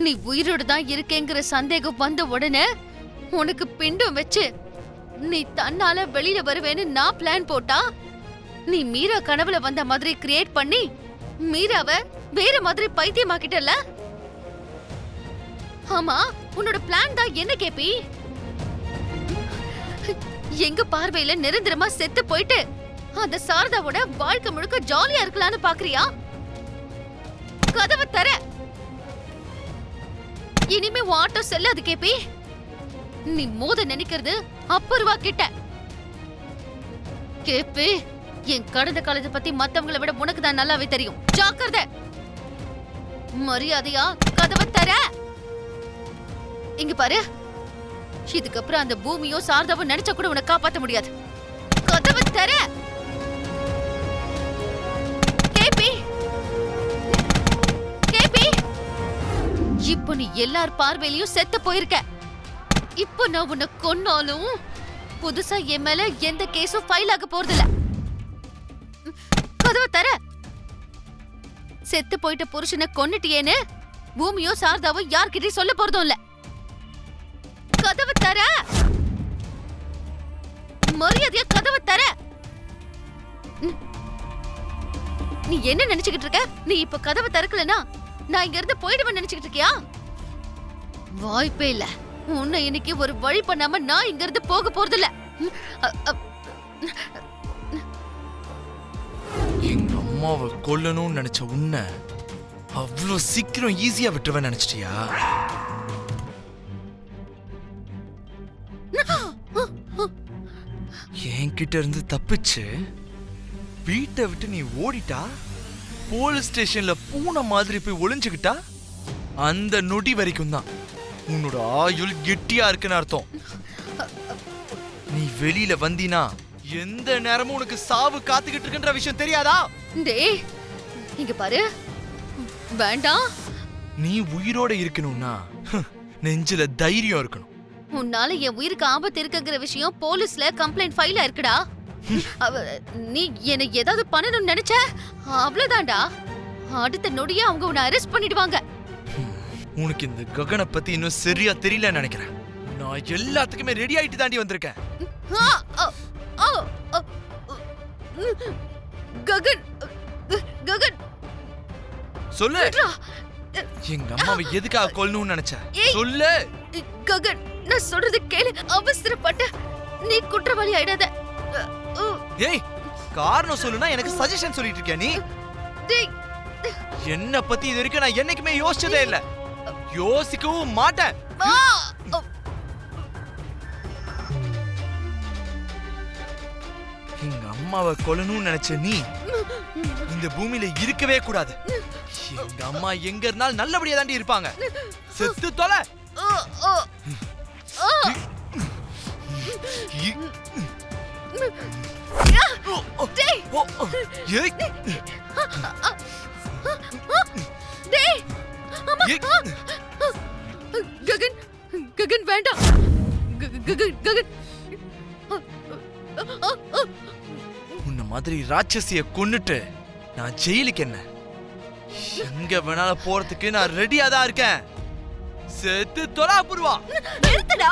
நீ உயிரோடு தான் இருக்கேங்கிற சந்தேகம் வந்த உடனே உனக்கு பிண்டம் வச்சு நீ தன்னால வெளியில வருவேன்னு நான் பிளான் போட்டா நீ மீரா கனவுல வந்த மாதிரி கிரியேட் பண்ணி மீராவை வேற மாதிரி பைத்தியமாக்கிட்டல. ஆமா, உன்னோட பிளான் தான் என்ன கேப்பி? எங்க பார்வையில நிரந்தரமா செத்து போயிட்டு அந்த சாரதாவோட வாழ்க்கை முழுக்க ஜாலியா இருக்கலாம்னு பாக்குறியா? கதவை தர. இனிமே ஆட்டோ செல்லாது கேப்பி. நீ மோத நினைக்கிறது அப்பருவா கிட்ட. கேப்பி, என் கடந்த காலத்தை பத்தி மத்தவங்களை விட உனக்கு தான் நல்லாவே தெரியும். ஜாக்கிரதை. மரியாதையா கதவை தர. இங்க பாரு, இதுக்கப்புறம் அந்த பூமியோ சாரதாவோ நினைச்சா கூட உன்னை காப்பாத்த முடியாது. கதவை தர. கேபி, கேபி, இப்போ நீ எல்லார் பார்வையிலையும் செத்து போயிருக்க. இப்போ நான் உன்னை கொன்னாலும் புதுசா என் மேல எந்த கேஸும் ஃபைல் ஆக போறதில்ல. கதவை தர. செத்து போயிட்ட புருஷனை கொன்னுட்டியேன்னு பூமியோ சாரதாவோ யார்கிட்டயும் சொல்ல போறதும் இல்ல. கதவை தர. மரியாதையா கதவை தர. நீ என்ன நினைச்சுக்கிட்டு இருக்க? நீ இப்ப கதவை திறக்கலனா நான் இங்க இருந்து போயிடுவேன் நினைச்சுக்கிட்டு இருக்கியா? வாய்ப்பே இல்ல. உன்னை இன்னைக்கு ஒரு வழி பண்ணாம நான் இங்க இருந்து போக போறதில்ல. எங்க அம்மாவை கொல்லணும்னு நினைச்ச உன்னை அவ்வளோ சீக்கிரம் ஈஸியா விட்டுருவேன் நினைச்சிட்டியா? என்கிட்ட இருந்து தப்பிச்சு வீட்டை விட்டு நீ ஓடிட்டா, போலீஸ் ஸ்டேஷன்ல பூனை மாதிரி போய் ஒளிஞ்சுக்கிட்டா, அந்த நொடி வரைக்கும் தான் உன்னோட ஆயுள் கெட்டியா இருக்குன்னு அர்த்தம். நீ வெளியில வந்தினா எந்த நேரமும் உனக்கு சாவு காத்துக்கிட்டு இருக்குன்ற விஷயம் தெரியாதா? டேய், இங்க பாரு, வேண்டாம். நீ உயிரோட இருக்கணும்னா நெஞ்சில தைரியம் இருக்கணும். உன்னால என் உயிருக்கு ஆபத்து இருக்குங்கிற விஷயம் போலீஸ்ல கம்ப்ளைண்ட் ஃபைல் ஆயிருக்குடா. நீ என்ன ஏதாவது பண்ணணும்னு நினைச்ச அவ்வளவுதான்டா. அடுத்த நொடியே அவங்க உன்னை அரெஸ்ட் பண்ணிடுவாங்க. உனக்கு இந்த ககனை பத்தி இன்னும் சரியா தெரியல நினைக்கிறேன். நான் எல்லாத்துக்குமே ரெடி ஆயிட்டு தாண்டி வந்திருக்கேன். ககன், ககன் சொல்லு. எங்க அம்மாவை எதுக்காக கொல்லணும்னு நினைச்ச? சொல்லு. ககன், நான் சொல்றது கேளு. அவசரப்பட்ட நீ குற்றவாளி ஆயிடாத. ஏய், காரணம் சொல்லுனா எனக்கு சஜஷன் சொல்லிட்டு இருக்கியா நீ? என்ன பத்தி இது வரைக்கும் நான் என்னைக்குமே யோசிச்சதே இல்ல, யோசிக்கவும் மாட்டேன். எங்க அம்மாவை கொல்லணும்னு நினைச்ச நீ இந்த பூமியில இருக்கவே கூடாது. எங்க அம்மா எங்க இருந்தாலும் நல்லபடியா தாண்டி இருப்பாங்க. செத்து தொலை. ககன், ககன் வேண்டாம். ககன், உன்ன மாதிரி ராட்சசிய கொன்னுட்டு நான் ஜெயிலுக்கு என்ன எங்க வேணாலும் போறதுக்கு நான் ரெடியா தான் இருக்கேன். செத்து தொலா புருவா. நிறுத்துடா.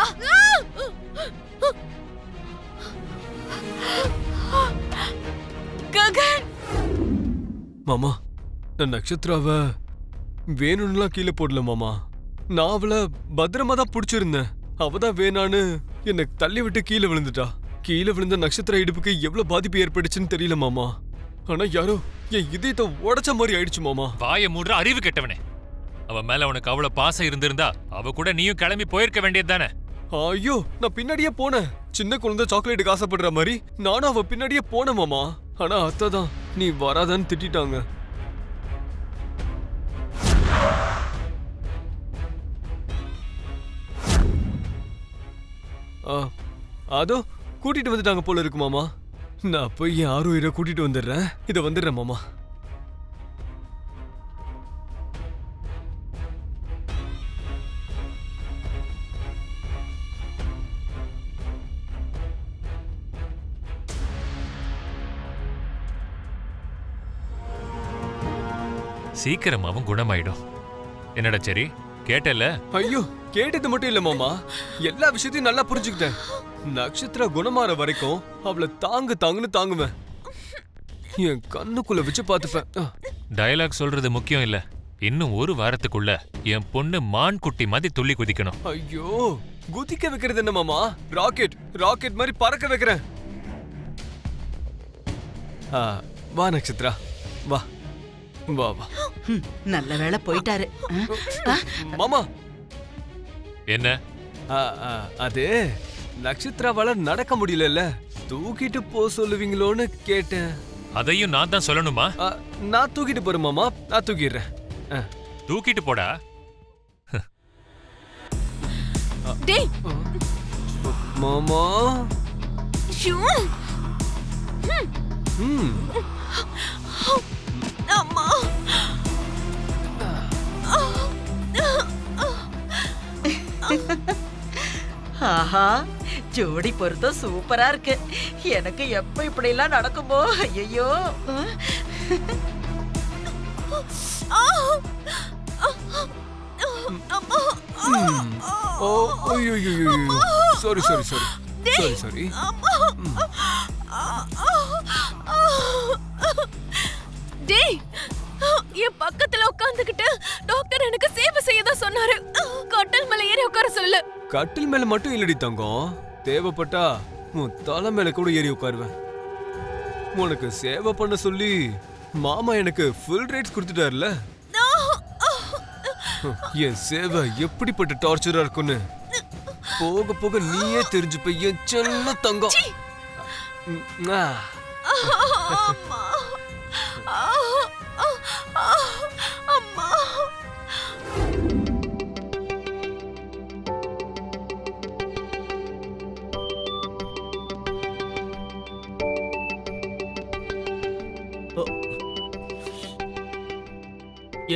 ககன். மாமா, நான் நட்சத்திராவ வேணும்னுலாம் கீழே போடல மாமா. நான் அவளை பத்திரமா தான் பிடிச்சிருந்தேன். அவதான் வேணான்னு என்னை தள்ளி விட்டு கீழே விழுந்துட்டா. கீழே விழுந்த நட்சத்திர இடுப்புக்கு எவ்வளவு பாதிப்பு ஏற்பட்டுச்சுன்னு தெரியல மாமா. ஆனா யாரோ என் இதயத்தை உடைச்ச மாதிரி ஆயிடுச்சு மாமா. வாய மூடுற அறிவு கெட்டவனே. அவ மேல உனக்கு அவ்வளவு பாசம் இருந்திருந்தா அவ கூட நீயும் கிளம்பி போயிருக்க வேண்டியது தானே? ஐயோ, நான் பின்னாடியே போனேன். சின்ன குழந்தை சாக்லேட்டுக்கு ஆசைப்படுற மாதிரி நானும் அவ பின்னாடியே போனேன் மாமா. ஆனா அத்தைதான் நீ வராதான்னு திட்டாங்க. அதோ கூட்டிட்டு வந்துட்டாங்க போல இருக்கு மாமா. நான் போய் என் ஆரோயிரை கூட்டிட்டு வந்துடுறேன். இதை வந்துடுறேன் மாமா. சீக்கிரமாவும் குணமாயிடும். என்னடா சரி, கேட்டல? ஐயோ, கேட்டது மட்டும் இல்ல மாமா, எல்லா விஷயத்தையும் நல்லா புரிஞ்சுக்கிட்டேன். நட்சத்திரா குணமாற வரைக்கும் அவளை தாங்குன்னு தாங்குவேன். என் கண்ணுக்குள்ள வச்சு பாத்துப்பேன். டயலாக் சொல்றது முக்கியம் இல்ல. இன்னும் ஒரு வாரத்துக்குள்ள என் பொண்ணு மான் குட்டி மாதிரி துள்ளி குதிக்கணும். ஐயோ, குதிக்க வைக்கிறது என்ன மாமா? ராக்கெட் மாதிரி பறக்க வைக்கிறேன். வா நட்சத்திரா, வா வா வா. நல்ல வேளை போயிட்டாரு. மாமா, என்ன? அது நட்சத்திராவால நடக்க முடியல, தூக்கிட்டு போ சொல்லுவீங்களோன்னு கேட்டேன். அதையும் நான் தான் சொல்லணுமா? நான் தூக்கிட்டு போறேன் மாமா, நான் தூக்கிடுறேன். தூக்கிட்டு போடா. டேய் மாமா. அம்மா. ஆஹா, ஜோடி பொருத்தம் சூப்பரா இருக்கு. எனக்கு எப்ப இப்படி எல்லாம் நடக்குமோ? ஐயோ. சாரி. டேய், என் பக்கத்துல உட்கார்ந்துகிட்டு டாக்டர் எனக்கு சேவை செய்யதான் சொன்னாரு. கட்டில் மேல ஏறி உட்கார சொல்லல. கட்டில் மேல மட்டும் இல்லடி தங்கம், தேவைப்பட்டா உன் தலை மேல கூட ஏறி உட்காருவேன். உனக்கு சேவை பண்ண சொல்லி மாமா எனக்கு ஃபுல் ரைட்ஸ் கொடுத்துட்டாருல. என் சேவை எப்படிப்பட்ட டார்ச்சரா இருக்குன்னு போக போக நீயே தெரிஞ்சுப்ப என் செல்ல தங்கம். அம்மா.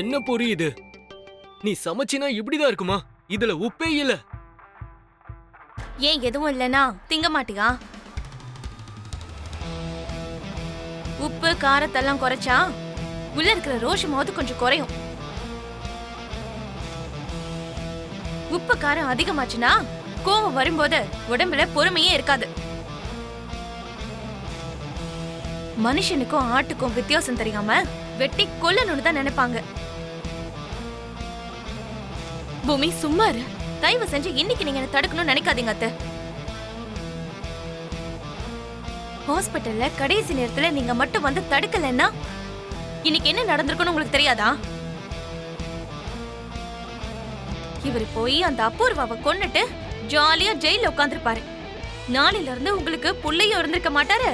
என்ன பொரி இது? நீ சமைச்சினா இப்படிதான் இருக்குமா? இதுல உப்பே இல்ல. ஏன் எதுவும் இல்லனா திங்க மாட்டியா? உப்பு காரத்தெல்லாம் குறைச்சா உள்ள இருக்கிற ரோஷமாவது கொஞ்சம் குறையும். உப்பு காரம் அதிகமாச்சுன்னா கோவம் வரும்போது உடம்புல பொறுமையே இருக்காது. மனுஷனுக்கும் ஆட்டுக்கும் வித்தியாசம் தெரியாம வெட்டி கொல்லணும்னு தான் நினைப்பாங்க. பூமி சும்மா இரு. தயவு செஞ்சு இன்னைக்கு நீங்க என்ன தடுக்கணும்னு நினைக்காதீங்க அத்தை. ஹாஸ்பிட்டல்ல கடைசி நேரத்துல நீங்க மட்டும் வந்து தடுக்கலன்னா இன்னைக்கு என்ன நடந்திருக்குன்னு உங்களுக்கு தெரியாதா? இவர் போய் அந்த அபூர்வாவை கொன்னுட்டு ஜாலியா ஜெயில உட்கார்ந்திருப்பாரு. நாளையில இருந்து உங்களுக்கு புள்ளையும் இருந்திருக்க மாட்டாரு,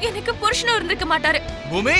எனக்கு புருஷனும் இருந்திருக்க மாட்டாரு. பூமி